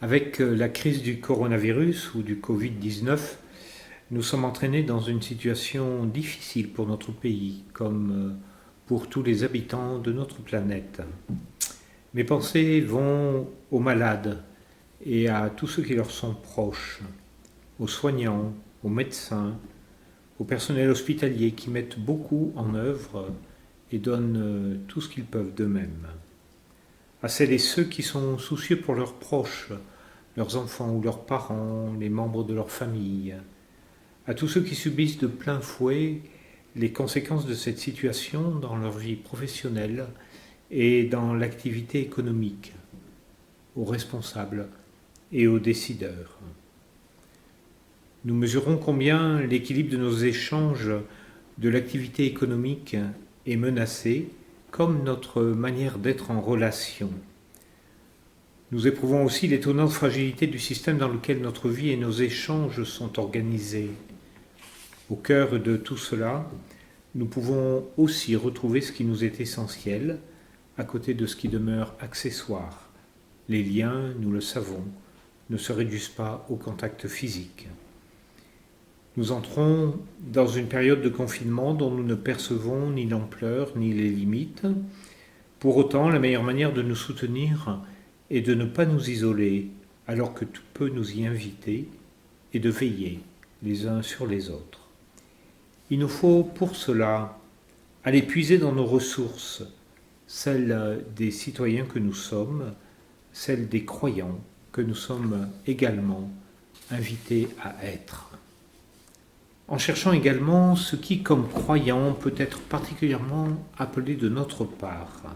Avec la crise du coronavirus ou du Covid-19, nous sommes entraînés dans une situation difficile pour notre pays, comme pour tous les habitants de notre planète. Mes pensées vont aux malades et à tous ceux qui leur sont proches, aux soignants, aux médecins, au personnel hospitalier qui mettent beaucoup en œuvre et donnent tout ce qu'ils peuvent d'eux-mêmes, à celles et ceux qui sont soucieux pour leurs proches, leurs enfants ou leurs parents, les membres de leur famille, à tous ceux qui subissent de plein fouet les conséquences de cette situation dans leur vie professionnelle et dans l'activité économique, aux responsables et aux décideurs. Nous mesurons combien l'équilibre de nos échanges de l'activité économique est menacé, comme notre manière d'être en relation. Nous éprouvons aussi l'étonnante fragilité du système dans lequel notre vie et nos échanges sont organisés. Au cœur de tout cela, nous pouvons aussi retrouver ce qui nous est essentiel, à côté de ce qui demeure accessoire. Les liens, nous le savons, ne se réduisent pas au contact physique. Nous entrons dans une période de confinement dont nous ne percevons ni l'ampleur ni les limites. Pour autant, la meilleure manière de nous soutenir est de ne pas nous isoler, alors que tout peut nous y inviter, et de veiller les uns sur les autres. Il nous faut pour cela aller puiser dans nos ressources, celles des citoyens que nous sommes, celles des croyants que nous sommes également invités à être. En cherchant également ce qui, comme croyant, peut être particulièrement appelé de notre part.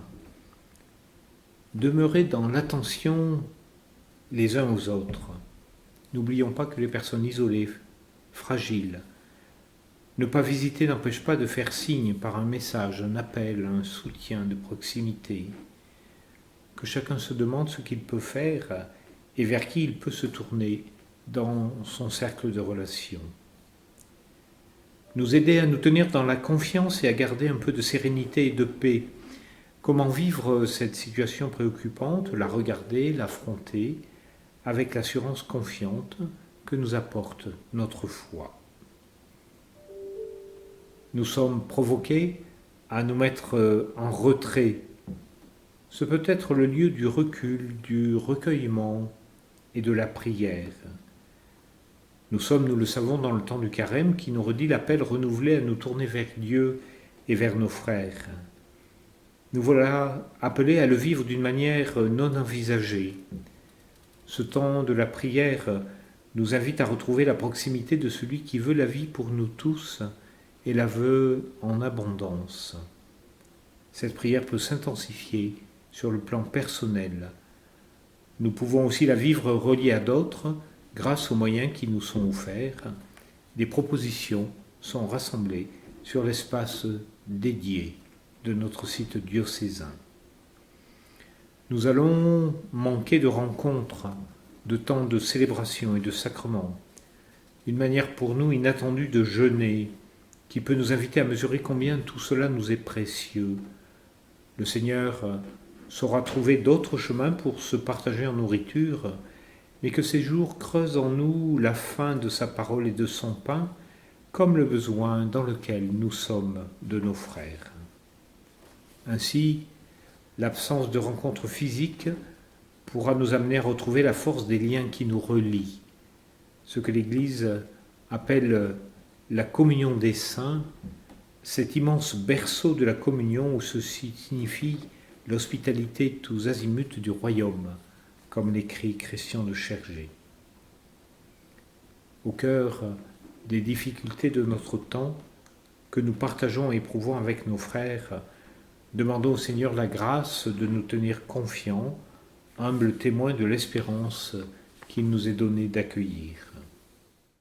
Demeurer dans l'attention les uns aux autres. N'oublions pas que les personnes isolées, fragiles, ne pas visiter n'empêche pas de faire signe par un message, un appel, un soutien de proximité. Que chacun se demande ce qu'il peut faire et vers qui il peut se tourner dans son cercle de relations. Nous aider à nous tenir dans la confiance et à garder un peu de sérénité et de paix. Comment vivre cette situation préoccupante, la regarder, l'affronter, avec l'assurance confiante que nous apporte notre foi. Nous sommes provoqués à nous mettre en retrait. Ce peut être le lieu du recul, du recueillement et de la prière. Nous sommes, nous le savons, dans le temps du carême qui nous redit l'appel renouvelé à nous tourner vers Dieu et vers nos frères. Nous voilà appelés à le vivre d'une manière non envisagée. Ce temps de la prière nous invite à retrouver la proximité de celui qui veut la vie pour nous tous et la veut en abondance. Cette prière peut s'intensifier sur le plan personnel. Nous pouvons aussi la vivre reliée à d'autres grâce aux moyens qui nous sont offerts. Des propositions sont rassemblées sur l'espace dédié de notre site diocésain. Nous allons manquer de rencontres, de temps de célébration et de sacrements. Une manière pour nous inattendue de jeûner, qui peut nous inviter à mesurer combien tout cela nous est précieux. Le Seigneur saura trouver d'autres chemins pour se partager en nourriture, mais que ces jours creusent en nous la faim de sa parole et de son pain, comme le besoin dans lequel nous sommes de nos frères. Ainsi, l'absence de rencontres physiques pourra nous amener à retrouver la force des liens qui nous relient. Ce que l'Église appelle la communion des saints, cet immense berceau de la communion où ceci signifie l'hospitalité tous azimuts du royaume, comme l'écrit Christian de Chergé. Au cœur des difficultés de notre temps, que nous partageons et éprouvons avec nos frères, demandons au Seigneur la grâce de nous tenir confiants, humbles témoins de l'espérance qu'il nous est donné d'accueillir.